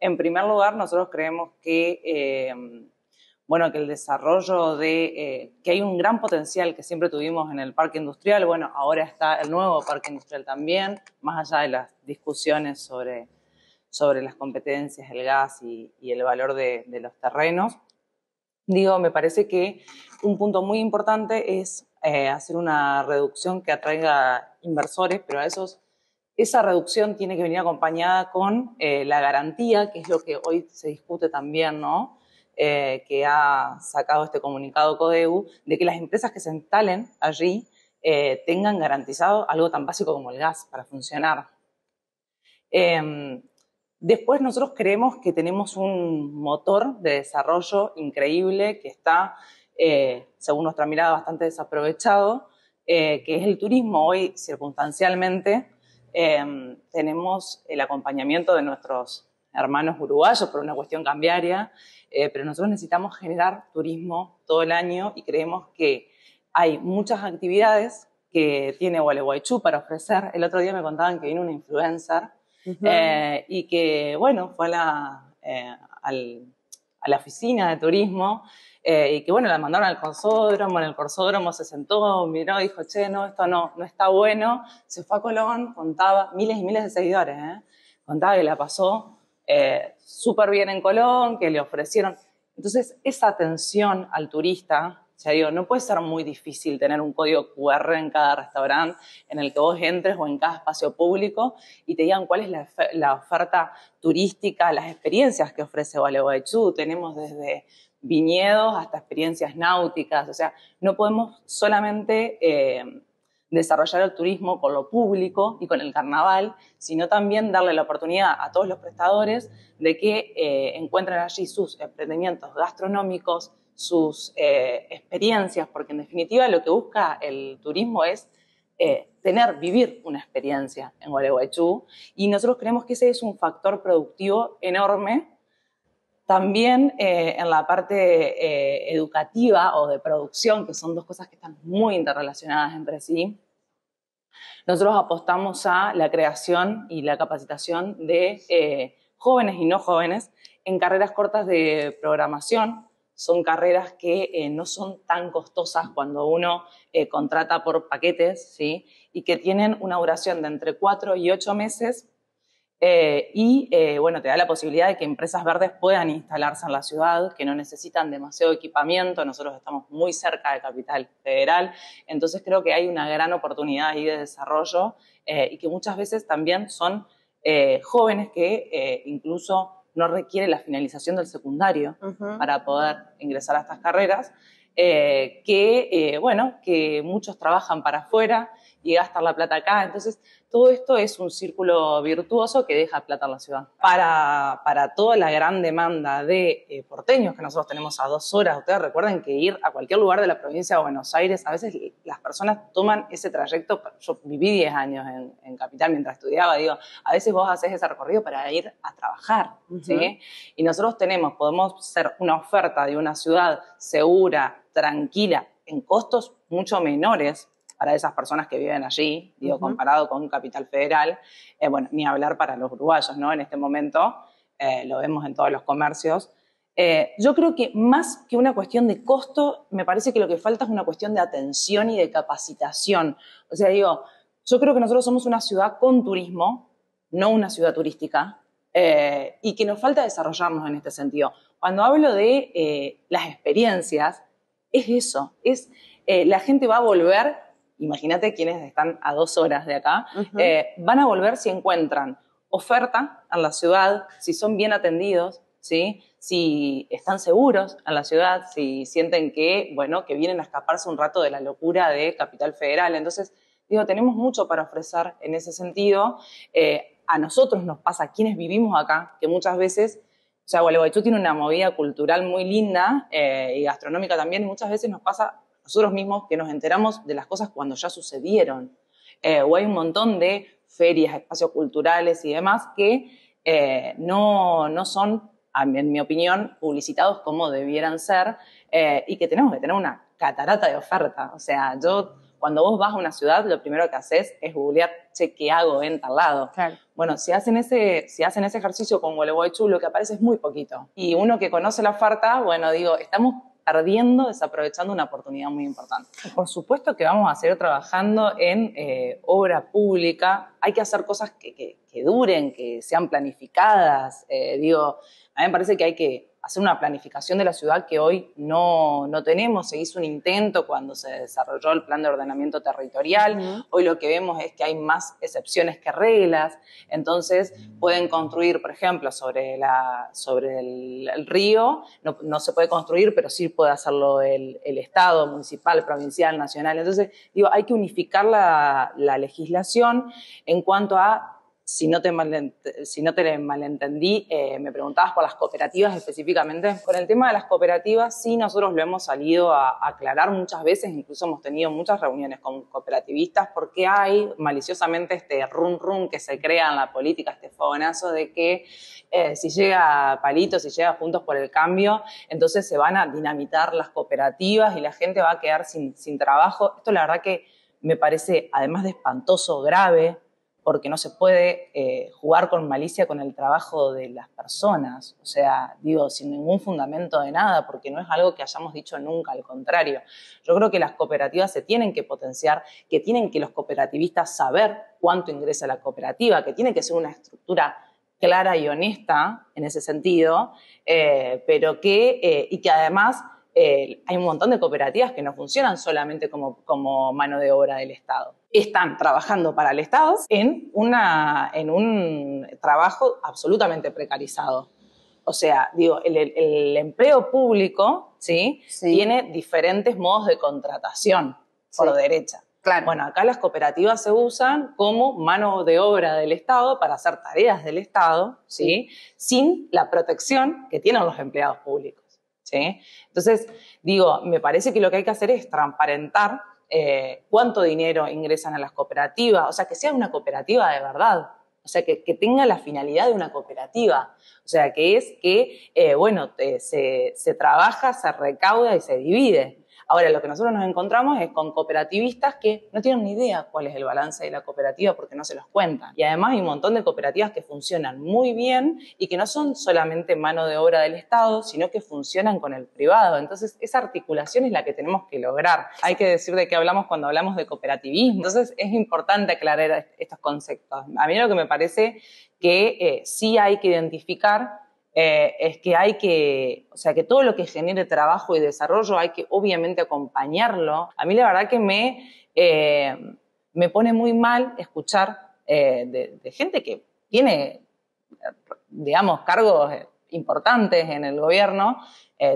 En primer lugar, nosotros creemos que, bueno, que el desarrollo que hay un gran potencial que siempre tuvimos en el parque industrial. Bueno, ahora está el nuevo parque industrial también, más allá de las discusiones sobre las competencias, el gas y el valor de los terrenos. Digo, me parece que un punto muy importante es hacer una reducción que atraiga inversores, pero esa reducción tiene que venir acompañada con la garantía, que es lo que hoy se discute también, ¿no? Que ha sacado este comunicado CODEU, de que las empresas que se instalen allí tengan garantizado algo tan básico como el gas para funcionar. Después nosotros creemos que tenemos un motor de desarrollo increíble que está, según nuestra mirada, bastante desaprovechado, que es el turismo. Hoy, circunstancialmente, tenemos el acompañamiento de nuestros hermanos uruguayos por una cuestión cambiaria, pero nosotros necesitamos generar turismo todo el año y creemos que hay muchas actividades que tiene Gualeguaychú para ofrecer. El otro día me contaban que vino una influencer y que, bueno, fue a la oficina de turismo y que, bueno, la mandaron al Corsódromo. En el Corsódromo se sentó, miró y dijo, che, no, esto no está bueno. Se fue a Colón, contaba miles y miles de seguidores, contaba que la pasó súper bien en Colón, que le ofrecieron. Entonces, esa atención al turista, ya digo, no puede ser muy difícil tener un código QR en cada restaurante en el que vos entres o en cada espacio público y te digan cuál es la oferta turística, las experiencias que ofrece Gualeguaychú. Tenemos desde viñedos hasta experiencias náuticas. O sea, no podemos solamente desarrollar el turismo con lo público y con el carnaval, sino también darle la oportunidad a todos los prestadores de que encuentren allí sus emprendimientos gastronómicos, sus experiencias, porque en definitiva lo que busca el turismo es vivir una experiencia en Gualeguaychú, y nosotros creemos que ese es un factor productivo enorme. También en la parte educativa o de producción, que son dos cosas que están muy interrelacionadas entre sí, nosotros apostamos a la creación y la capacitación de jóvenes y no jóvenes en carreras cortas de programación. Son carreras que no son tan costosas cuando uno contrata por paquetes, ¿sí? Y que tienen una duración de entre 4 y 8 meses bueno, te da la posibilidad de que empresas verdes puedan instalarse en la ciudad, que no necesitan demasiado equipamiento. Nosotros estamos muy cerca de Capital Federal, entonces creo que hay una gran oportunidad ahí de desarrollo y que muchas veces también son jóvenes que incluso no requieren la finalización del secundario para poder ingresar a estas carreras, bueno, que muchos trabajan para afuera y gastan la plata acá. Entonces, todo esto es un círculo virtuoso que deja plata en la ciudad. Para toda la gran demanda de porteños que nosotros tenemos a 2 horas, ustedes recuerden que ir a cualquier lugar de la provincia de Buenos Aires, a veces las personas toman ese trayecto. Yo viví 10 años en Capital mientras estudiaba, digo, a veces vos haces ese recorrido para ir a trabajar, ¿sí? Y nosotros podemos ser una oferta de una ciudad segura, tranquila, en costos mucho menores para esas personas que viven allí, digo, comparado con Capital Federal. Bueno, ni hablar para los uruguayos, ¿no? En este momento lo vemos en todos los comercios. Yo creo que más que una cuestión de costo, me parece que lo que falta es una cuestión de atención y de capacitación. O sea, digo, yo creo que nosotros somos una ciudad con turismo, no una ciudad turística, y que nos falta desarrollarnos en este sentido. Cuando hablo de las experiencias, es eso, la gente va a volver. Imagínate quienes están a 2 horas de acá, van a volver si encuentran oferta en la ciudad, si son bien atendidos, ¿sí? Si están seguros en la ciudad, si sienten que, bueno, que vienen a escaparse un rato de la locura de Capital Federal. Entonces, digo, tenemos mucho para ofrecer en ese sentido. A nosotros nos pasa, quienes vivimos acá, que muchas veces, o sea, Gualeguaychú tiene una movida cultural muy linda y gastronómica también, y muchas veces nos pasa nosotros mismos que nos enteramos de las cosas cuando ya sucedieron. O hay un montón de ferias, espacios culturales y demás que no son, en mi opinión, publicitados como debieran ser y que tenemos que tener una catarata de oferta. O sea, yo Cuando vos vas a una ciudad, lo primero que haces es googlear, che, ¿qué hago en tal lado? Claro. Bueno, si hacen ese ejercicio con Gualeguaychú, lo que aparece es muy poquito. Y uno que conoce la oferta, bueno, digo, estamos perdiendo, desaprovechando una oportunidad muy importante. Por supuesto que vamos a seguir trabajando en obra pública. Hay que hacer cosas que duren, que sean planificadas. Digo, a mí me parece que hay que hacer una planificación de la ciudad que hoy no tenemos. Se hizo un intento cuando se desarrolló el plan de ordenamiento territorial. Hoy lo que vemos es que hay más excepciones que reglas. Entonces pueden construir, por ejemplo, sobre el río. No se puede construir, pero sí puede hacerlo el Estado, municipal, provincial, nacional. Entonces, digo, hay que unificar la legislación en cuanto a, si no te malentendí, me preguntabas por las cooperativas específicamente. Con el tema de las cooperativas, sí, nosotros lo hemos salido a aclarar muchas veces, incluso hemos tenido muchas reuniones con cooperativistas, porque hay maliciosamente este rum que se crea en la política, este fogonazo de que si llega Palito, si llega Juntos por el Cambio, entonces se van a dinamitar las cooperativas y la gente va a quedar sin trabajo. Esto la verdad que me parece, además de espantoso, grave, porque no se puede jugar con malicia con el trabajo de las personas. O sea, digo, sin ningún fundamento de nada, porque no es algo que hayamos dicho nunca, al contrario. Yo creo que las cooperativas se tienen que potenciar, que tienen que los cooperativistas saber cuánto ingresa la cooperativa, que tiene que ser una estructura clara y honesta en ese sentido, pero y que además hay un montón de cooperativas que no funcionan solamente como mano de obra del Estado. Están trabajando para el Estado en un trabajo absolutamente precarizado. O sea, digo, el empleo público, ¿sí? Tiene diferentes modos de contratación por derecha. Claro. Bueno, acá las cooperativas se usan como mano de obra del Estado para hacer tareas del Estado, ¿sí? Sin la protección que tienen los empleados públicos, ¿sí? Entonces, digo, me parece que lo que hay que hacer es transparentar cuánto dinero ingresan a las cooperativas, o sea, que sea una cooperativa de verdad, o sea, que tenga la finalidad de una cooperativa, o sea, que es que, se trabaja, se recauda y se divide. Ahora, lo que nosotros nos encontramos es con cooperativistas que no tienen ni idea cuál es el balance de la cooperativa porque no se los cuentan. Y además hay un montón de cooperativas que funcionan muy bien y que no son solamente mano de obra del Estado, sino que funcionan con el privado. Entonces, esa articulación es la que tenemos que lograr. Hay que decir de qué hablamos cuando hablamos de cooperativismo. Entonces, es importante aclarar estos conceptos. A mí lo que me parece que sí hay que identificar es que o sea, que todo lo que genere trabajo y desarrollo hay que obviamente acompañarlo. A mí la verdad que me pone muy mal escuchar de gente que tiene, digamos, cargos importantes en el gobierno,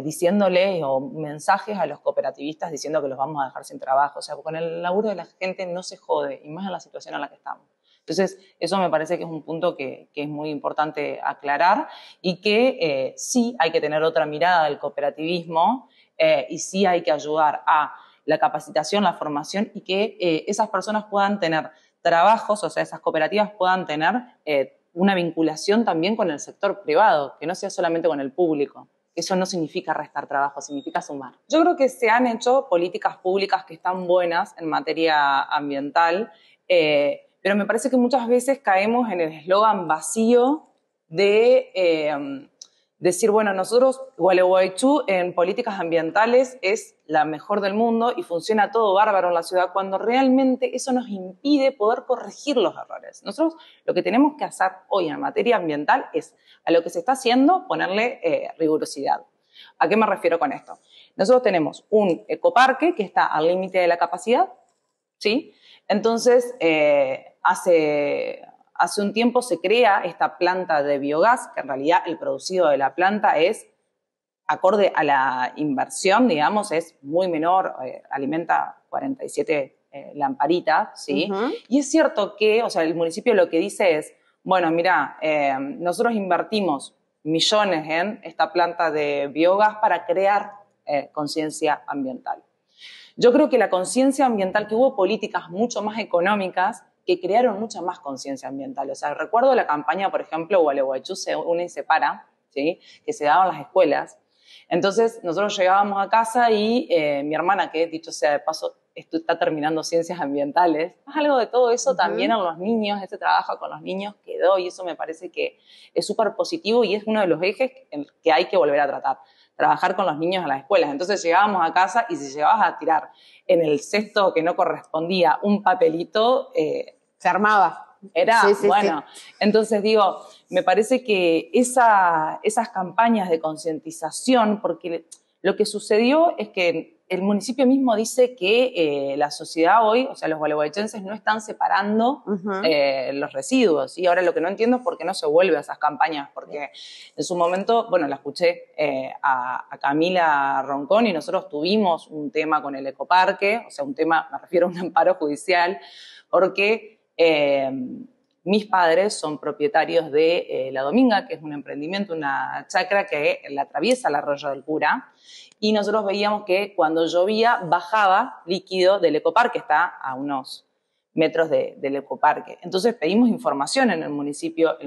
diciéndoles o mensajes a los cooperativistas diciendo que los vamos a dejar sin trabajo. O sea, con el laburo de la gente no se jode, y más en la situación en la que estamos. Entonces, eso me parece que es un punto que es muy importante aclarar y que sí hay que tener otra mirada del cooperativismo y sí hay que ayudar a la capacitación, la formación y que esas personas puedan tener trabajos, o sea, esas cooperativas puedan tener una vinculación también con el sector privado, que no sea solamente con el público. Eso no significa restar trabajo, significa sumar. Yo creo que se han hecho políticas públicas que están buenas en materia ambiental, pero me parece que muchas veces caemos en el eslogan vacío de decir, bueno, nosotros, Gualeguaychú en políticas ambientales es la mejor del mundo y funciona todo bárbaro en la ciudad, cuando realmente eso nos impide poder corregir los errores. Nosotros lo que tenemos que hacer hoy en materia ambiental es, a lo que se está haciendo, ponerle rigurosidad. ¿A qué me refiero con esto? Nosotros tenemos un ecoparque que está al límite de la capacidad, ¿sí? Entonces, hace un tiempo se crea esta planta de biogás, que en realidad el producido de la planta es, acorde a la inversión, digamos, es muy menor, alimenta 47 lamparitas, ¿sí? Y es cierto que, o sea, el municipio lo que dice es, bueno, mira, nosotros invertimos millones en esta planta de biogás para crear conciencia ambiental. Yo creo que la conciencia ambiental, que hubo políticas mucho más económicas que crearon mucha más conciencia ambiental. O sea, recuerdo la campaña, por ejemplo, Gualeguaychú se une y se para, ¿sí? Que se daba en las escuelas. Entonces, nosotros llegábamos a casa y mi hermana, que dicho sea de paso, está terminando ciencias ambientales. Algo de todo eso también en los niños, ese trabajo con los niños quedó, y eso me parece que es súper positivo y es uno de los ejes que hay que volver a tratar. Trabajar con los niños a las escuelas. Entonces llegábamos a casa y si llegabas a tirar en el cesto que no correspondía un papelito, se armaba. Era, bueno, entonces digo, me parece que esas campañas de concientización, porque lo que sucedió es que el municipio mismo dice que la sociedad hoy, o sea, los gualeguaychenses no están separando los residuos. Y ahora lo que no entiendo es por qué no se vuelve a esas campañas, porque en su momento, bueno, la escuché a Camila Roncón y nosotros tuvimos un tema con el ecoparque, o sea, un tema, me refiero a un amparo judicial, porque mis padres son propietarios de La Dominga, que es un emprendimiento, una chacra que la atraviesa el arroyo del Cura, y nosotros veíamos que cuando llovía bajaba líquido del ecoparque, está a unos metros del ecoparque. Entonces pedimos información en el municipio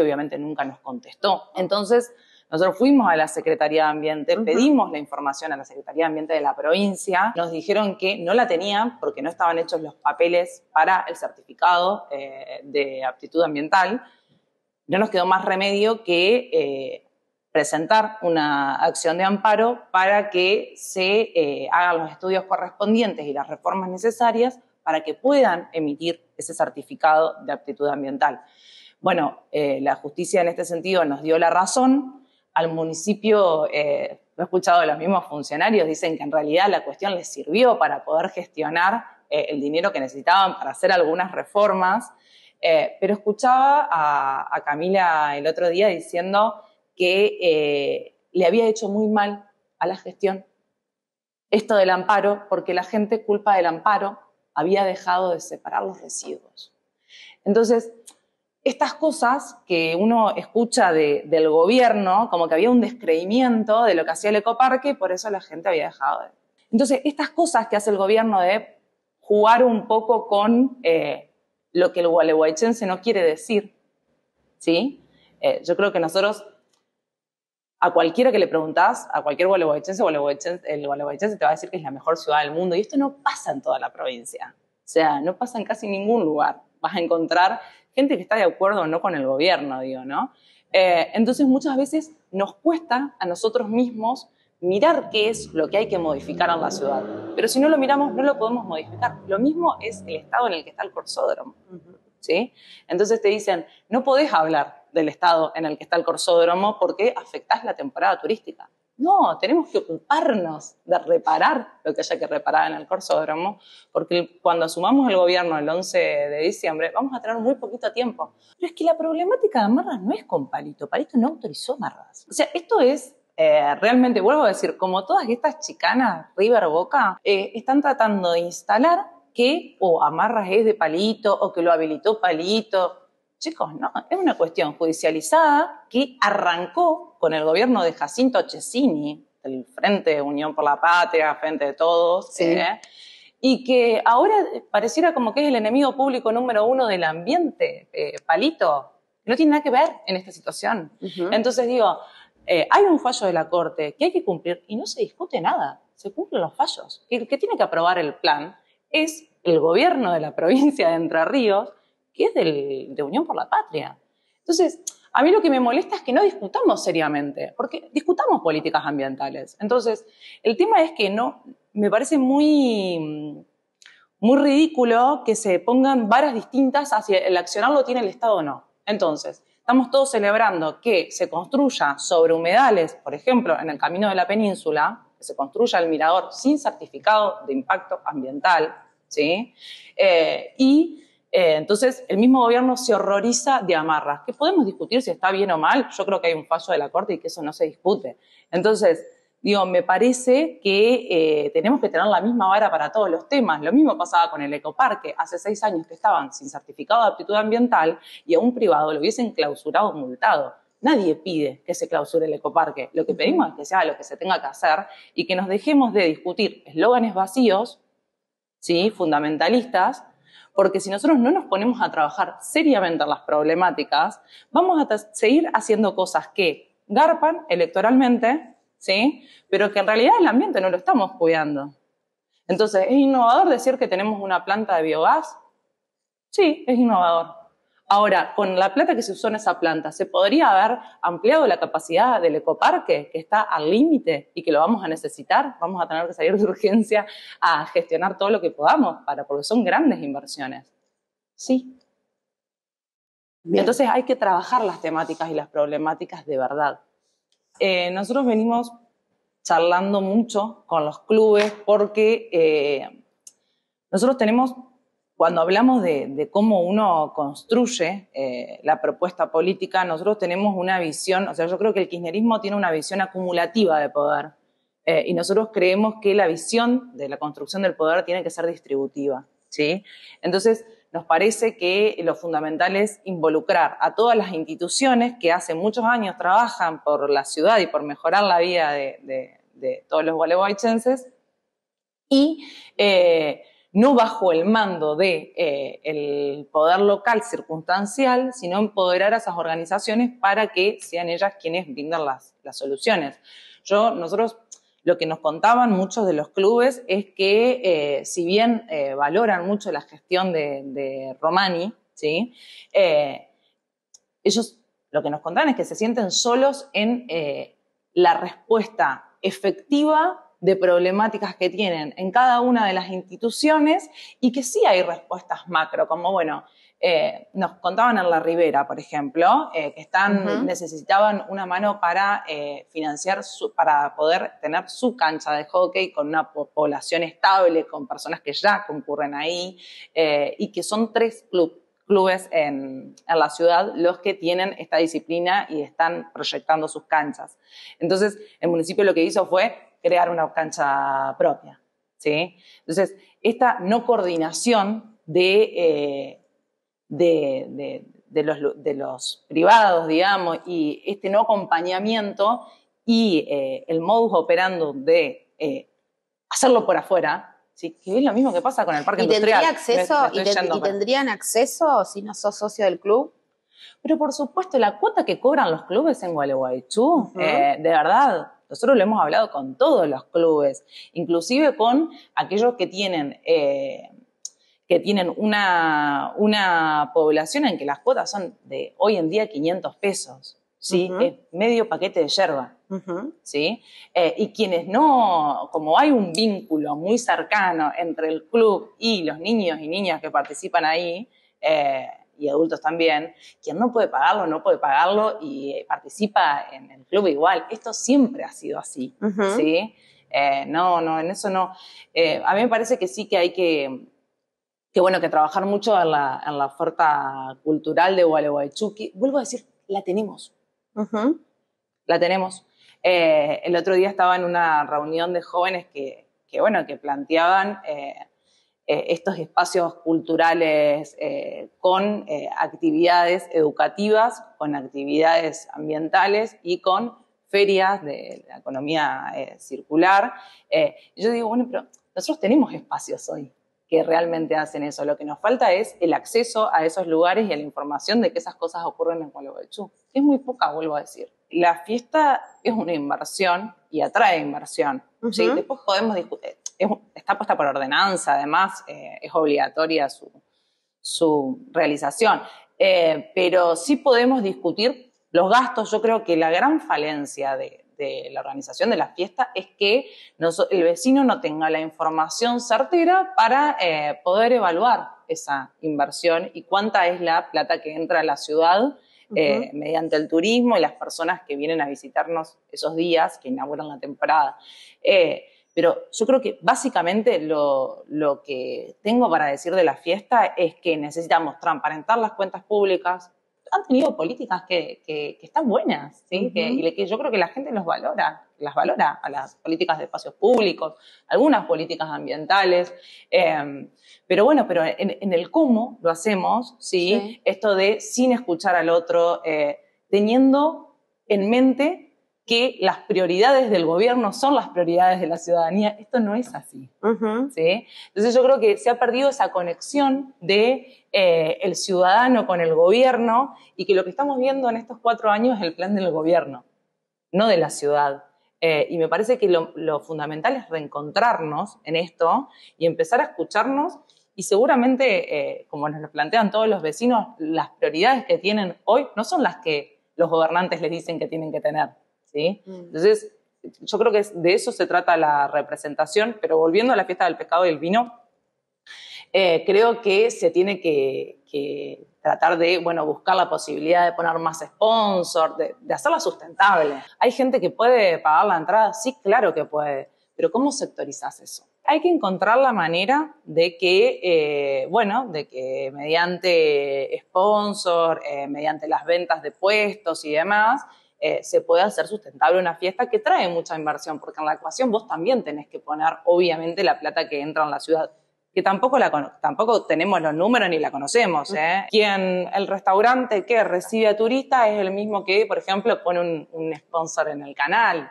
obviamente nunca nos contestó. Entonces nosotros fuimos a la Secretaría de Ambiente, pedimos la información a la Secretaría de Ambiente de la provincia, nos dijeron que no la tenían porque no estaban hechos los papeles para el certificado de aptitud ambiental. No nos quedó más remedio que presentar una acción de amparo para que se hagan los estudios correspondientes y las reformas necesarias para que puedan emitir ese certificado de aptitud ambiental. Bueno, la justicia en este sentido nos dio la razón. Al municipio, lo he escuchado de los mismos funcionarios, dicen que en realidad la cuestión les sirvió para poder gestionar el dinero que necesitaban para hacer algunas reformas, pero escuchaba a Camila el otro día diciendo que le había hecho muy mal a la gestión esto del amparo, porque la gente, culpa del amparo, había dejado de separar los residuos. Entonces, estas cosas que uno escucha del gobierno, como que había un descreimiento de lo que hacía el ecoparque y por eso la gente había dejado de... Entonces, estas cosas que hace el gobierno de jugar un poco con lo que el gualeguaychense no quiere decir, ¿sí? Yo creo que nosotros, a cualquiera que le preguntás, a cualquier gualeguaychense, el gualeguaychense te va a decir que es la mejor ciudad del mundo, y esto no pasa en toda la provincia. O sea, no pasa en casi ningún lugar. Vas a encontrar gente que está de acuerdo o no con el gobierno, digo, ¿no? Entonces muchas veces nos cuesta a nosotros mismos mirar qué es lo que hay que modificar en la ciudad. Pero si no lo miramos, no lo podemos modificar. Lo mismo es el estado en el que está el corsódromo, ¿sí? Entonces te dicen, no podés hablar del estado en el que está el corsódromo porque afectás la temporada turística. No, tenemos que ocuparnos de reparar lo que haya que reparar en el corsódromo, porque cuando asumamos el gobierno el 11 de diciembre vamos a tener muy poquito tiempo. Pero es que la problemática de amarras no es con Palito. Palito no autorizó amarras. O sea, esto es realmente, vuelvo a decir, como todas estas chicanas, River Boca, están tratando de instalar que amarras es de Palito o que lo habilitó Palito. Chicos, no, es una cuestión judicializada que arrancó con el gobierno de Jacinto Chesini, del Frente de Unión por la Patria, Frente de Todos, sí. Y que ahora pareciera como que es el enemigo público número 1 del ambiente, Palito. No tiene nada que ver en esta situación. Entonces digo, hay un fallo de la Corte que hay que cumplir y no se discute nada, se cumplen los fallos. El que tiene que aprobar el plan es el gobierno de la provincia de Entre Ríos, que es de Unión por la Patria. Entonces, a mí lo que me molesta es que no discutamos seriamente, porque discutamos políticas ambientales. Entonces, el tema es que no, me parece muy ridículo que se pongan varas distintas hacia el accionar lo tiene el Estado o no. Entonces, estamos todos celebrando que se construya sobre humedales, por ejemplo, en el Camino de la Península, que se construya el mirador sin certificado de impacto ambiental, ¿sí? Entonces, el mismo gobierno se horroriza de amarras. ¿Que podemos discutir si está bien o mal? Yo creo que hay un fallo de la Corte y que eso no se discute. Entonces, digo, me parece que tenemos que tener la misma vara para todos los temas. Lo mismo pasaba con el ecoparque. Hace 6 años que estaban sin certificado de aptitud ambiental y a un privado lo hubiesen clausurado o multado. Nadie pide que se clausure el ecoparque. Lo que pedimos es que se haga lo que se tenga que hacer y que nos dejemos de discutir eslóganes vacíos, ¿sí? Fundamentalistas, porque si nosotros no nos ponemos a trabajar seriamente en las problemáticas, vamos a seguir haciendo cosas que garpan electoralmente, ¿sí? Pero que en realidad el ambiente no lo estamos cuidando. Entonces, ¿es innovador decir que tenemos una planta de biogás? Sí, es innovador. Ahora, con la plata que se usó en esa planta, ¿se podría haber ampliado la capacidad del ecoparque, que está al límite y que lo vamos a necesitar? Vamos a tener que salir de urgencia a gestionar todo lo que podamos, porque son grandes inversiones. Sí. Bien. Entonces hay que trabajar las temáticas y las problemáticas de verdad. Nosotros venimos charlando mucho con los clubes porque nosotros tenemos, cuando hablamos de cómo uno construye la propuesta política, nosotros tenemos una visión, o sea, yo creo que el kirchnerismo tiene una visión acumulativa de poder y nosotros creemos que la visión de la construcción del poder tiene que ser distributiva, ¿sí? Entonces, nos parece que lo fundamental es involucrar a todas las instituciones que hace muchos años trabajan por la ciudad y por mejorar la vida de todos los gualeguaychenses y no bajo el mando del poder local circunstancial, sino empoderar a esas organizaciones para que sean ellas quienes brindan las soluciones. Nosotros lo que nos contaban muchos de los clubes es que si bien valoran mucho la gestión de Romani, ¿sí? Ellos lo que nos contaban es que se sienten solos en la respuesta efectiva de problemáticas que tienen en cada una de las instituciones y que sí hay respuestas macro, como bueno, nos contaban en La Ribera, por ejemplo, que necesitaban una mano para financiar, para poder tener su cancha de hockey con una población estable, con personas que ya concurren ahí, y que son 3 clubes en la ciudad los que tienen esta disciplina y están proyectando sus canchas. Entonces, el municipio lo que hizo fue crear una cancha propia, ¿sí? Entonces, esta no coordinación de los privados, digamos, y este no acompañamiento y el modus operandi de hacerlo por afuera, ¿sí? Que es lo mismo que pasa con el parque industrial. ¿Tendrían acceso si no sos socio del club? Pero por supuesto, la cuota que cobran los clubes en Gualeguaychú, de verdad, nosotros lo hemos hablado con todos los clubes, inclusive con aquellos que tienen una población en que las cuotas son de hoy en día 500 pesos, ¿sí? Es medio paquete de yerba, ¿sí? Y quienes no, como hay un vínculo muy cercano entre el club y los niños y niñas que participan ahí, y adultos también, quien no puede pagarlo y participa en el club igual. Esto siempre ha sido así, ¿sí? No, en eso no. A mí me parece que sí que hay que trabajar mucho en la oferta cultural de Gualeguaychú, que, vuelvo a decir, la tenemos. La tenemos. El otro día estaba en una reunión de jóvenes que planteaban estos espacios culturales con actividades educativas, con actividades ambientales y con ferias de la economía circular. Yo digo, bueno, pero nosotros tenemos espacios hoy que realmente hacen eso. Lo que nos falta es el acceso a esos lugares y a la información de que esas cosas ocurren en Gualeguaychú. Es muy poca, vuelvo a decir. La fiesta es una inversión y atrae inversión. ¿Sí? Después podemos discutir. Está puesta por ordenanza, además es obligatoria su realización. Pero sí podemos discutir los gastos. Yo creo que la gran falencia de la organización de la fiesta es que el vecino no tenga la información certera para poder evaluar esa inversión y cuánta es la plata que entra a la ciudad mediante el turismo y las personas que vienen a visitarnos esos días que inauguran la temporada. Pero yo creo que básicamente lo que tengo para decir de la fiesta es que necesitamos transparentar las cuentas públicas. Han tenido políticas que están buenas, ¿sí? Y que yo creo que la gente las valora a las políticas de espacios públicos, algunas políticas ambientales, pero en el cómo lo hacemos, ¿sí? Esto de sin escuchar al otro, teniendo en mente que las prioridades del gobierno son las prioridades de la ciudadanía. Esto no es así, ¿sí? Entonces yo creo que se ha perdido esa conexión de el ciudadano con el gobierno y que lo que estamos viendo en estos 4 años es el plan del gobierno, no de la ciudad. Y me parece que lo fundamental es reencontrarnos en esto y empezar a escucharnos y seguramente, como nos lo plantean todos los vecinos, las prioridades que tienen hoy no son las que los gobernantes les dicen que tienen que tener, ¿sí? Entonces, yo creo que de eso se trata la representación, pero volviendo a la fiesta del pescado y el vino, creo que se tiene que tratar de, bueno, buscar la posibilidad de poner más sponsor, de hacerla sustentable. ¿Hay gente que puede pagar la entrada? Sí, claro que puede, pero ¿cómo sectorizás eso? Hay que encontrar la manera de que, de que mediante sponsor, mediante las ventas de puestos y demás, se pueda hacer sustentable una fiesta que trae mucha inversión, porque en la ecuación vos también tenés que poner, obviamente, la plata que entra en la ciudad, que tampoco tenemos los números ni la conocemos. El restaurante que recibe a turistas es el mismo que, por ejemplo, pone un sponsor en el canal.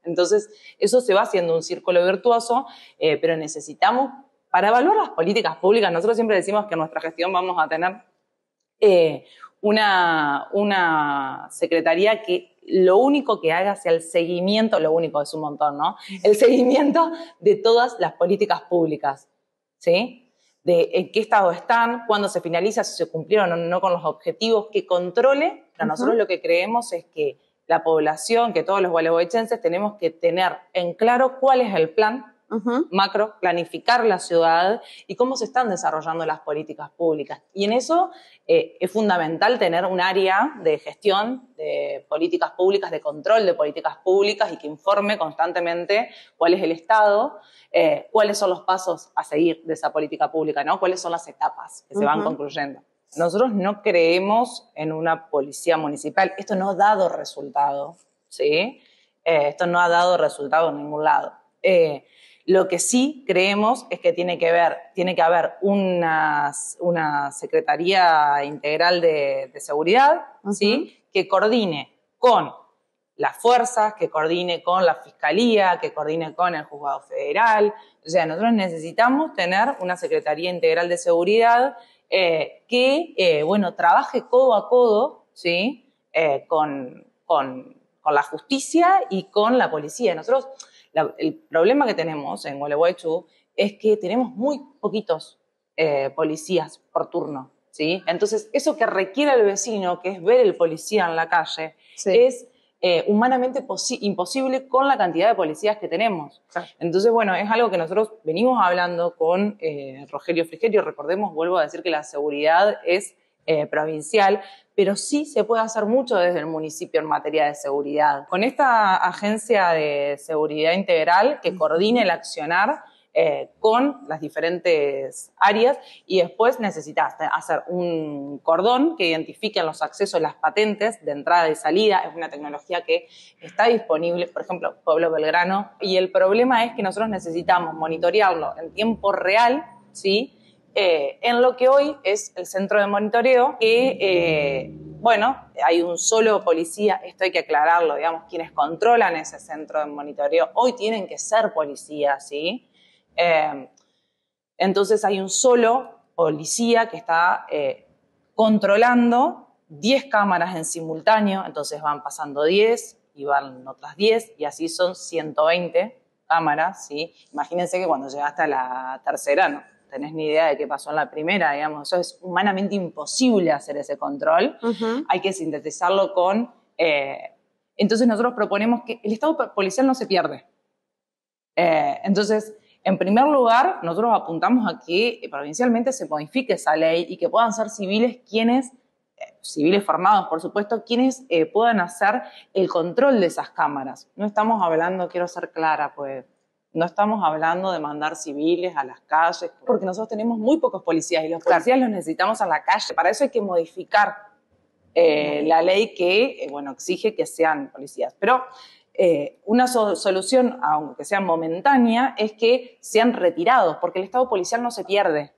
Entonces, eso se va haciendo un círculo virtuoso, pero necesitamos, para evaluar las políticas públicas, nosotros siempre decimos que en nuestra gestión vamos a tener una secretaría que lo único que haga sea el seguimiento, lo único es un montón, ¿no? El seguimiento de todas las políticas públicas, ¿sí? De en qué estado están, cuándo se finaliza, si se cumplieron o no con los objetivos, que controle. Pero nosotros lo que creemos es que la población, que todos los gualeguaychenses tenemos que tener en claro cuál es el plan macro, planificar la ciudad y cómo se están desarrollando las políticas públicas. Y en eso es fundamental tener un área de gestión de políticas públicas, de control de políticas públicas y que informe constantemente cuál es el estado, cuáles son los pasos a seguir de esa política pública, ¿no? Cuáles son las etapas que se van concluyendo. Nosotros no creemos en una policía municipal. Esto no ha dado resultado, ¿sí? Esto no ha dado resultado en ningún lado. Lo que sí creemos es que tiene que haber una Secretaría Integral de Seguridad, ¿sí? Que coordine con las fuerzas, que coordine con la Fiscalía, que coordine con el Juzgado Federal. O sea, nosotros necesitamos tener una Secretaría Integral de Seguridad que trabaje codo a codo, ¿sí? Con la justicia y con la policía. Nosotros, el problema que tenemos en Gualeguaychú es que tenemos muy poquitos policías por turno, ¿sí? Entonces, eso que requiere el vecino, que es ver el policía en la calle, es humanamente imposible con la cantidad de policías que tenemos. Entonces, bueno, es algo que nosotros venimos hablando con Rogelio Frigerio. Recordemos, vuelvo a decir que la seguridad es provincial, pero sí se puede hacer mucho desde el municipio en materia de seguridad. Con esta agencia de seguridad integral que coordine el accionar con las diferentes áreas y después necesitas hacer un cordón que identifique los accesos, las patentes de entrada y salida. Es una tecnología que está disponible, por ejemplo, Pueblo Belgrano, y el problema es que nosotros necesitamos monitorearlo en tiempo real, ¿sí? En lo que hoy es el centro de monitoreo, que, hay un solo policía, esto hay que aclararlo, digamos, quienes controlan ese centro de monitoreo hoy tienen que ser policías, ¿sí? Entonces hay un solo policía que está controlando 10 cámaras en simultáneo, entonces van pasando 10 y van otras 10 y así son 120 cámaras, ¿sí? Imagínense que cuando llegaste a la tercera no tenés ni idea de qué pasó en la primera, digamos, eso es humanamente imposible hacer ese control, hay que sintetizarlo con... entonces nosotros proponemos que el Estado policial no se pierde. Entonces, en primer lugar, nosotros apuntamos a que provincialmente se modifique esa ley y que puedan ser civiles civiles formados, por supuesto, quienes puedan hacer el control de esas cámaras. No estamos hablando, quiero ser clara, pues, no estamos hablando de mandar civiles a las calles, porque nosotros tenemos muy pocos policías y los policías los necesitamos en la calle. Para eso hay que modificar la ley que, exige que sean policías. Pero una solución, aunque sea momentánea, es que sean retirados, porque el Estado policial no se pierde,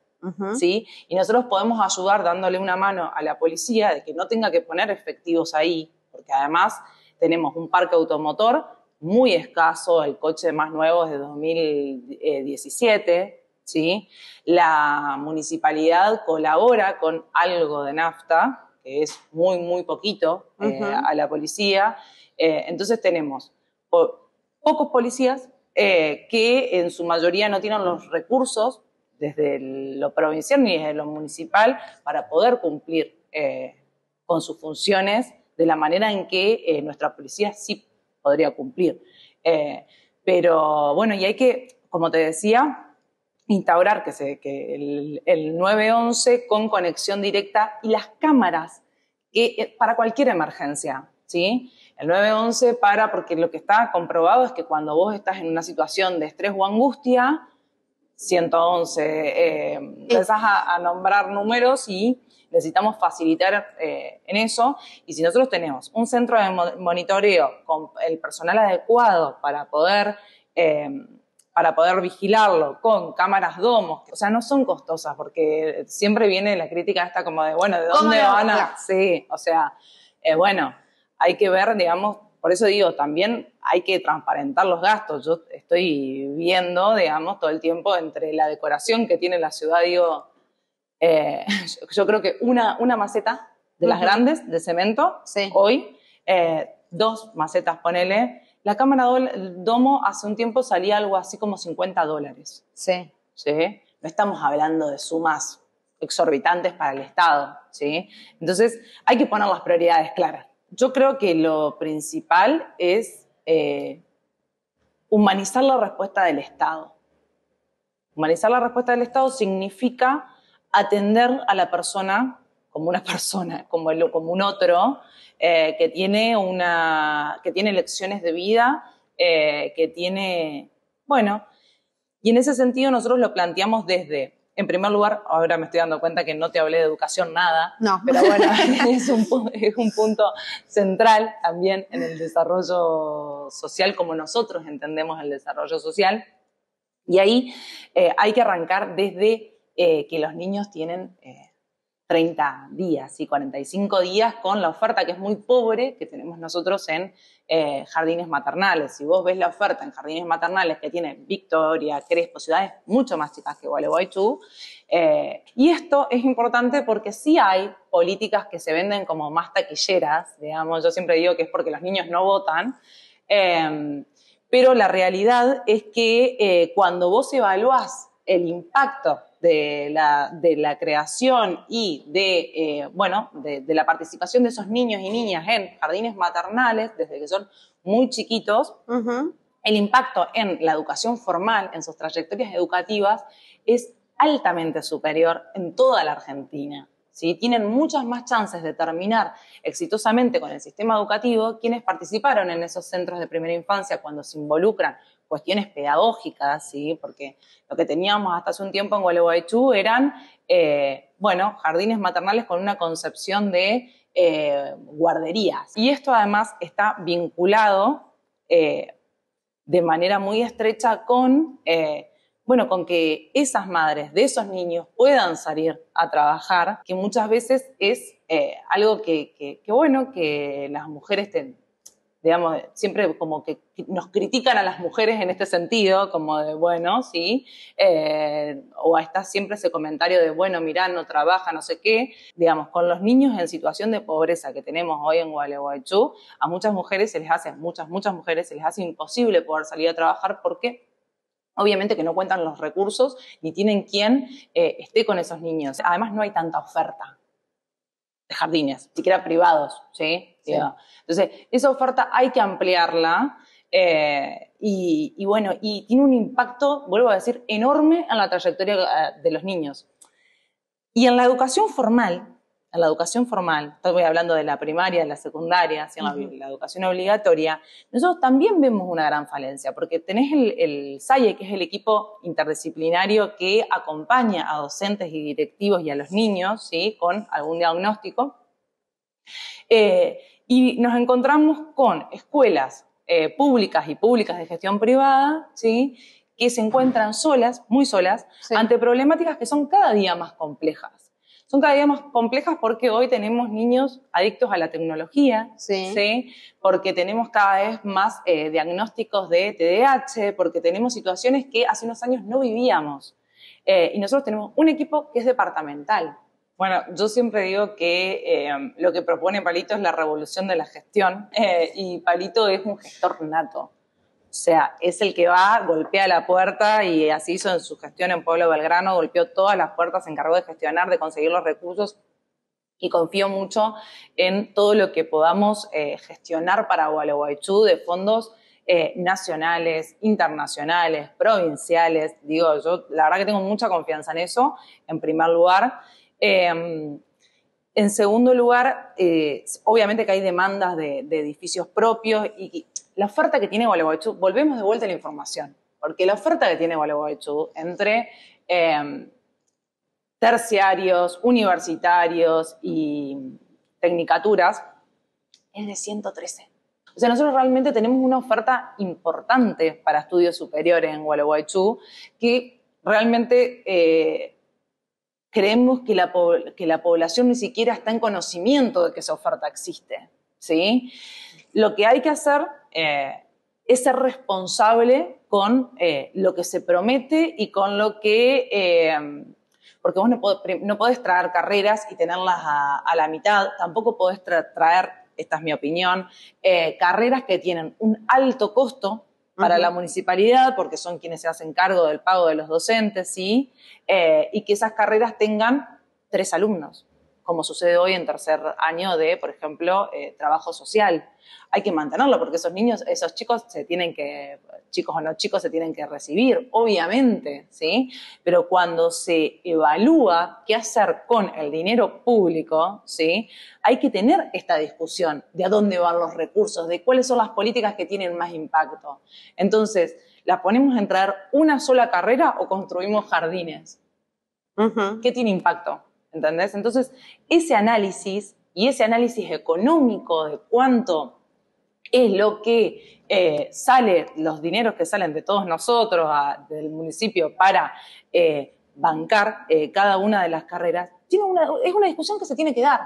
¿sí? Y nosotros podemos ayudar dándole una mano a la policía de que no tenga que poner efectivos ahí, porque además tenemos un parque automotor muy escaso, el coche más nuevo es de 2017, ¿sí? La municipalidad colabora con algo de nafta, que es muy, muy poquito, a la policía. Entonces tenemos pocos policías que en su mayoría no tienen los recursos desde lo provincial ni desde lo municipal para poder cumplir con sus funciones de la manera en que nuestra policía sí podría cumplir. Pero bueno, y hay que, como te decía, instaurar que el 911 con conexión directa y las cámaras para cualquier emergencia, ¿sí? El 911 porque lo que está comprobado es que cuando vos estás en una situación de estrés o angustia, 111, empezás a nombrar números y necesitamos facilitar en eso. Y si nosotros tenemos un centro de monitoreo con el personal adecuado para poder vigilarlo con cámaras domos, o sea, no son costosas, porque siempre viene la crítica esta como de, bueno, ¿de dónde van a...? Sí, o sea, bueno, hay que ver, digamos, por eso digo, también hay que transparentar los gastos. Yo estoy viendo, digamos, todo el tiempo entre la decoración que tiene la ciudad, digo, yo creo que una maceta de las grandes de cemento, sí. Hoy, 2 macetas, ponele. La cámara domo hace un tiempo salía algo así como $50. Sí. ¿Sí? No estamos hablando de sumas exorbitantes para el Estado, ¿sí? Entonces, hay que poner las prioridades claras. Yo creo que lo principal es humanizar la respuesta del Estado. Humanizar la respuesta del Estado significa atender a la persona como una persona, como un otro, que tiene lecciones de vida, que tiene, bueno, y en ese sentido nosotros lo planteamos desde, en primer lugar, ahora me estoy dando cuenta que no te hablé de educación nada, no. Pero bueno, es un punto central también en el desarrollo social, como nosotros entendemos el desarrollo social. Y ahí hay que arrancar desde que los niños tienen 30 días y 45 días con la oferta que es muy pobre que tenemos nosotros en jardines maternales. Si vos ves la oferta en jardines maternales que tiene Victoria, Crespo, ciudades mucho más chicas que Gualeguaychú, y esto es importante porque sí hay políticas que se venden como más taquilleras, digamos, yo siempre digo que es porque los niños no votan, pero la realidad es que cuando vos evaluás el impacto de la creación y de la participación de esos niños y niñas en jardines maternales, desde que son muy chiquitos, el impacto en la educación formal, en sus trayectorias educativas, es altamente superior en toda la Argentina. ¿Sí? Tienen muchas más chances de terminar exitosamente con el sistema educativo quienes participaron en esos centros de primera infancia cuando se involucran cuestiones pedagógicas, ¿sí? Porque lo que teníamos hasta hace un tiempo en Gualeguaychú eran, jardines maternales con una concepción de guarderías. Y esto además está vinculado de manera muy estrecha con que esas madres de esos niños puedan salir a trabajar, que muchas veces es algo que las mujeres digamos, siempre como que nos critican a las mujeres en este sentido, como de, bueno, sí, o está siempre ese comentario de, bueno, mirá, no trabaja, no sé qué. Digamos, con los niños en situación de pobreza que tenemos hoy en Gualeguaychú, a muchas mujeres muchas mujeres se les hace imposible poder salir a trabajar porque obviamente que no cuentan los recursos ni tienen quien esté con esos niños. Además, no hay tanta oferta de jardines, siquiera privados, ¿sí? Sí. Entonces, esa oferta hay que ampliarla y tiene un impacto, vuelvo a decir, enorme en la trayectoria de los niños. Y en la educación formal, estoy hablando de la primaria, de la secundaria, ¿sí? La educación obligatoria, nosotros también vemos una gran falencia, porque tenés el SAIE, que es el equipo interdisciplinario que acompaña a docentes y directivos y a los niños, ¿sí? Con algún diagnóstico, y nos encontramos con escuelas públicas y públicas de gestión privada, ¿sí? Que se encuentran solas, muy solas, sí, ante problemáticas que son cada día más complejas. Son cada día más complejas porque hoy tenemos niños adictos a la tecnología, sí, ¿sí? Porque tenemos cada vez más diagnósticos de TDAH, porque tenemos situaciones que hace unos años no vivíamos. Y nosotros tenemos un equipo que es departamental. Bueno, yo siempre digo que lo que propone Palito es la revolución de la gestión y Palito es un gestor nato. sea, es el que va, golpea la puerta y así hizo en su gestión en Pueblo Belgrano, golpeó todas las puertas, se encargó de gestionar, de conseguir los recursos y confío mucho en todo lo que podamos gestionar para Gualeguaychú de fondos nacionales, internacionales, provinciales. Digo, yo la verdad que tengo mucha confianza en eso, en primer lugar. En segundo lugar, obviamente que hay demandas de edificios propios y la oferta que tiene Gualeguaychú, volvemos de vuelta a la información, porque la oferta que tiene Gualeguaychú entre terciarios, universitarios y tecnicaturas es de 113. O sea, nosotros realmente tenemos una oferta importante para estudios superiores en Gualeguaychú que realmente creemos que la población ni siquiera está en conocimiento de que esa oferta existe, ¿sí? Lo que hay que hacer es ser responsable con lo que se promete y con lo que... porque vos no podés traer carreras y tenerlas a la mitad, tampoco podés traer, esta es mi opinión, carreras que tienen un alto costo para la municipalidad, porque son quienes se hacen cargo del pago de los docentes, ¿sí? Y que esas carreras tengan 3 alumnos, como sucede hoy en tercer año de, por ejemplo, trabajo social. Hay que mantenerlo porque esos niños, esos chicos se tienen que, chicos o no chicos, se tienen que recibir, obviamente, ¿sí? Pero cuando se evalúa qué hacer con el dinero público, ¿sí? Hay que tener esta discusión de a dónde van los recursos, de cuáles son las políticas que tienen más impacto. Entonces, ¿las ponemos en traer una sola carrera o construimos jardines? ¿Qué tiene impacto? ¿Entendés? Entonces, ese análisis y ese análisis económico de cuánto es lo que sale, los dineros que salen de todos nosotros, del municipio, para bancar cada una de las carreras, es una discusión que se tiene que dar.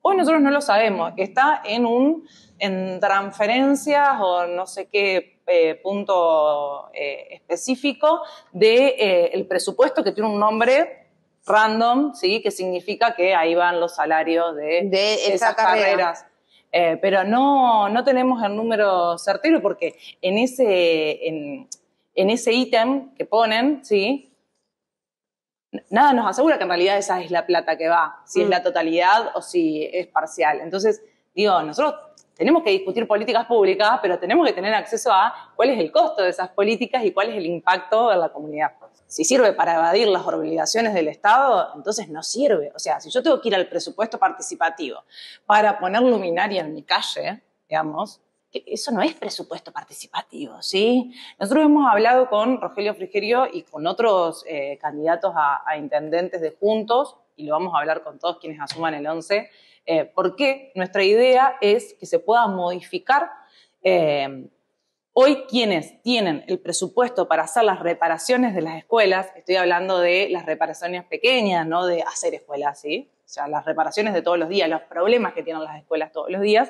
Hoy nosotros no lo sabemos, está en transferencias o no sé qué punto específico del presupuesto que tiene un nombre random, ¿sí? Que significa que ahí van los salarios de esas carreras. Pero no tenemos el número certero porque en ese ítem que ponen, ¿sí? Nada nos asegura que en realidad esa es la plata que va, si es la totalidad o si es parcial. Entonces, digo, nosotros tenemos que discutir políticas públicas, pero tenemos que tener acceso a cuál es el costo de esas políticas y cuál es el impacto en la comunidad. Si sirve para evadir las obligaciones del Estado, entonces no sirve. O sea, si yo tengo que ir al presupuesto participativo para poner luminaria en mi calle, digamos, eso no es presupuesto participativo, ¿sí? Nosotros hemos hablado con Rogelio Frigerio y con otros candidatos a intendentes de Juntos, y lo vamos a hablar con todos quienes asuman el 11, porque nuestra idea es que se pueda modificar hoy quienes tienen el presupuesto para hacer las reparaciones de las escuelas, estoy hablando de las reparaciones pequeñas, no de hacer escuelas, ¿sí? O sea, las reparaciones de todos los días, los problemas que tienen las escuelas todos los días,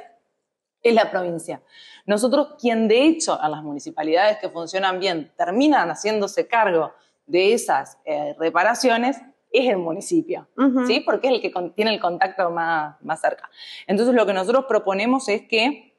es la provincia. Nosotros, quien de hecho a las municipalidades que funcionan bien terminan haciéndose cargo de esas reparaciones, es el municipio, ¿sí? Porque es el que tiene el contacto más cerca. Entonces, lo que nosotros proponemos es que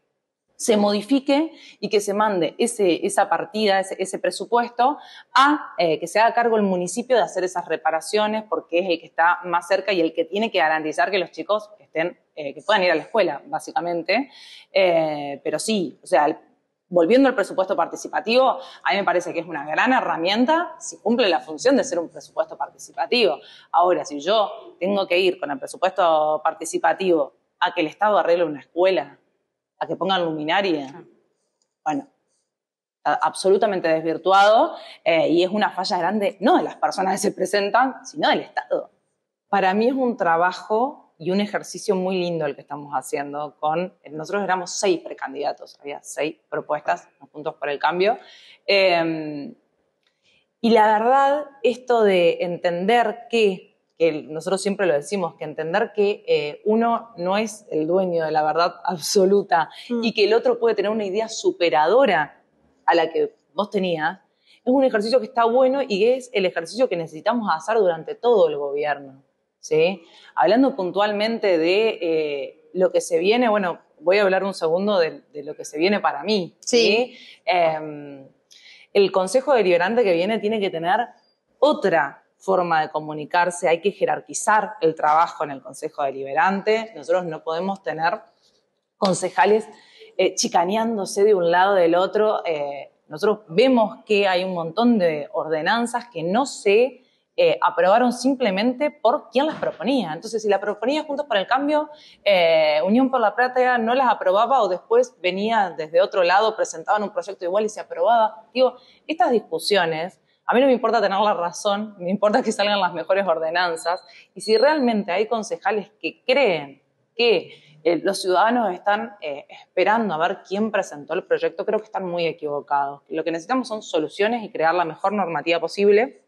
se modifique y que se mande esa partida, ese presupuesto, a que se haga cargo el municipio de hacer esas reparaciones, porque es el que está más cerca y el que tiene que garantizar que los chicos que puedan ir a la escuela, básicamente. Pero sí, o sea, volviendo al presupuesto participativo, a mí me parece que es una gran herramienta si cumple la función de ser un presupuesto participativo. Ahora, si yo tengo que ir con el presupuesto participativo a que el Estado arregle una escuela, a que pongan luminaria, bueno, absolutamente desvirtuado y es una falla grande, no de las personas que se presentan, sino del Estado. Para mí es un trabajo y un ejercicio muy lindo el que estamos haciendo. Nosotros éramos 6 precandidatos, había 6 propuestas, Juntos por el Cambio. Y la verdad, esto de entender que nosotros siempre lo decimos, que entender que uno no es el dueño de la verdad absoluta y que el otro puede tener una idea superadora a la que vos tenías, es un ejercicio que está bueno y es el ejercicio que necesitamos hacer durante todo el gobierno, ¿sí? Hablando puntualmente de lo que se viene, bueno, voy a hablar un segundo de lo que se viene para mí. Sí. El Consejo Deliberante que viene tiene que tener otra forma de comunicarse, hay que jerarquizar el trabajo en el Consejo Deliberante. Nosotros no podemos tener concejales chicaneándose de un lado del otro. Nosotros vemos que hay un montón de ordenanzas que no se aprobaron simplemente por quien las proponía. Entonces, si la proponía Juntos por el Cambio, Unión por la Patria no las aprobaba o después venía desde otro lado, presentaban un proyecto igual y se aprobaba. Digo, estas discusiones, a mí no me importa tener la razón, me importa que salgan las mejores ordenanzas. Y si realmente hay concejales que creen que los ciudadanos están esperando a ver quién presentó el proyecto, creo que están muy equivocados. Lo que necesitamos son soluciones y crear la mejor normativa posible.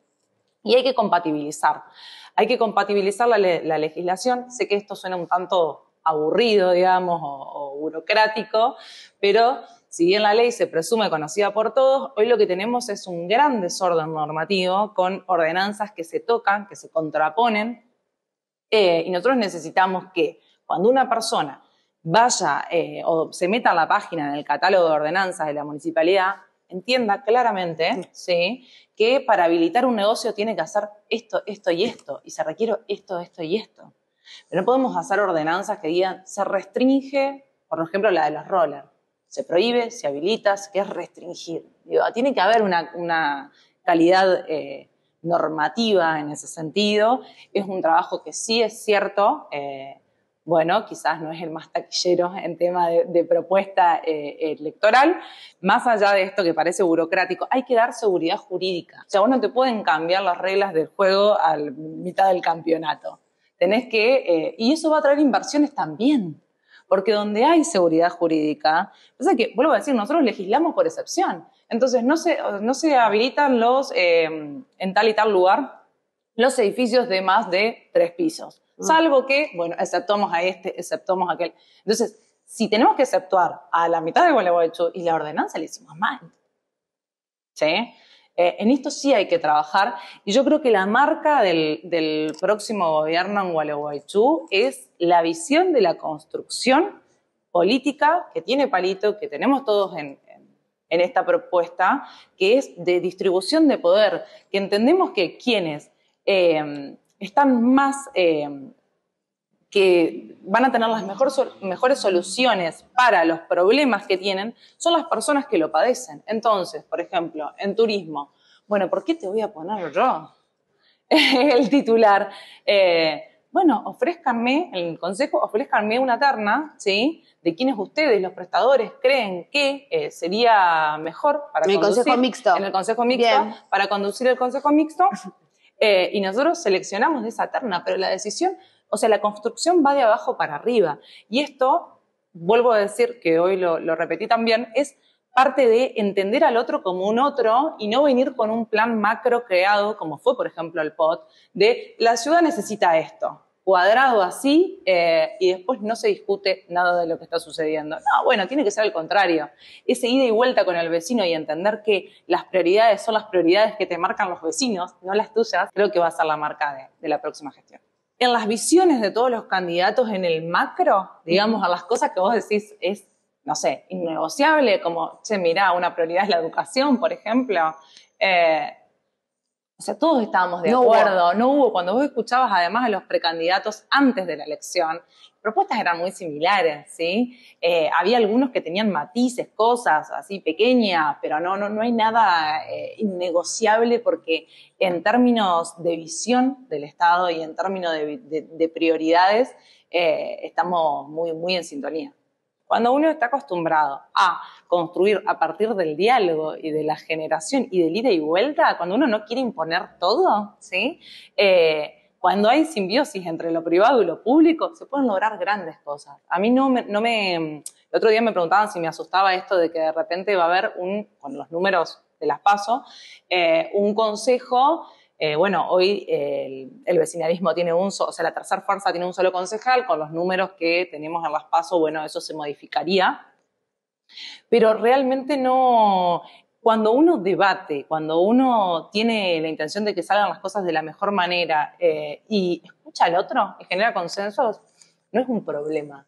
Y hay que compatibilizar. Hay que compatibilizar la legislación. Sé que esto suena un tanto aburrido, digamos, o burocrático, pero si bien la ley se presume conocida por todos, hoy lo que tenemos es un gran desorden normativo con ordenanzas que se tocan, que se contraponen, y nosotros necesitamos que cuando una persona vaya o se meta a la página en el catálogo de ordenanzas de la municipalidad, entienda claramente, ¿sí?, que para habilitar un negocio tiene que hacer esto, esto y esto, y se requiere esto, esto y esto. Pero no podemos hacer ordenanzas que digan, se restringe, por ejemplo, la de los rollers. Se prohíbe, se habilita, que es restringir. Digo, tiene que haber una calidad normativa en ese sentido. Es un trabajo que sí es cierto, bueno, quizás no es el más taquillero en tema de propuesta electoral. Más allá de esto que parece burocrático, hay que dar seguridad jurídica. O sea, vos no te pueden cambiar las reglas del juego a mitad del campeonato. Tenés que, y eso va a traer inversiones también. Porque donde hay seguridad jurídica, o sea que, vuelvo a decir, nosotros legislamos por excepción. Entonces, no se habilitan en tal y tal lugar los edificios de más de 3 pisos. Salvo que, bueno, exceptuamos a este, exceptuamos a aquel. Entonces, si tenemos que exceptuar a la mitad de Gualeguaychú y la ordenanza le hicimos mal, ¿sí? En esto sí hay que trabajar y yo creo que la marca del próximo gobierno en Gualeguaychú es la visión de la construcción política que tiene Palito, que tenemos todos en esta propuesta, que es de distribución de poder, que entendemos que quienes están más, que van a tener las mejores soluciones para los problemas que tienen, son las personas que lo padecen. Entonces, por ejemplo, en turismo, bueno, ¿por qué te voy a poner yo el titular? Bueno, ofrézcanme, en el consejo, ofrézcanme una terna, ¿sí?, de quienes ustedes, los prestadores, creen que sería mejor para conducir. En el consejo mixto. En el consejo mixto, bien, para conducir el consejo mixto. Y nosotros seleccionamos de esa terna, pero la decisión, o sea, la construcción va de abajo para arriba. Y esto, vuelvo a decir, que hoy lo repetí también, es parte de entender al otro como un otro y no venir con un plan macro creado, como fue, por ejemplo, el POT, de la ciudad necesita esto, cuadrado así, y después no se discute nada de lo que está sucediendo. No, bueno, tiene que ser al contrario. Ese ida y vuelta con el vecino y entender que las prioridades son las prioridades que te marcan los vecinos, no las tuyas, creo que va a ser la marca de la próxima gestión. En las visiones de todos los candidatos en el macro, digamos, a las cosas que vos decís es, no sé, innegociable, como, che, mirá, una prioridad es la educación, por ejemplo. O sea, todos estábamos de acuerdo. No hubo, cuando vos escuchabas además a los precandidatos antes de la elección, propuestas eran muy similares, ¿sí? Había algunos que tenían matices, cosas así pequeñas, pero no hay nada innegociable porque en términos de visión del Estado y en términos de prioridades estamos muy en sintonía. Cuando uno está acostumbrado a construir a partir del diálogo y de la generación y del ida y vuelta, cuando uno no quiere imponer todo, ¿sí? Cuando hay simbiosis entre lo privado y lo público, se pueden lograr grandes cosas. A mí el otro día me preguntaban si me asustaba esto de que de repente va a haber con los números de las PASO, un consejo. Bueno, hoy el vecinalismo tiene o sea, la tercera fuerza tiene un solo concejal, con los números que tenemos en las PASO, bueno, eso se modificaría. Pero realmente no, cuando uno debate, cuando uno tiene la intención de que salgan las cosas de la mejor manera y escucha al otro y genera consensos, no es un problema.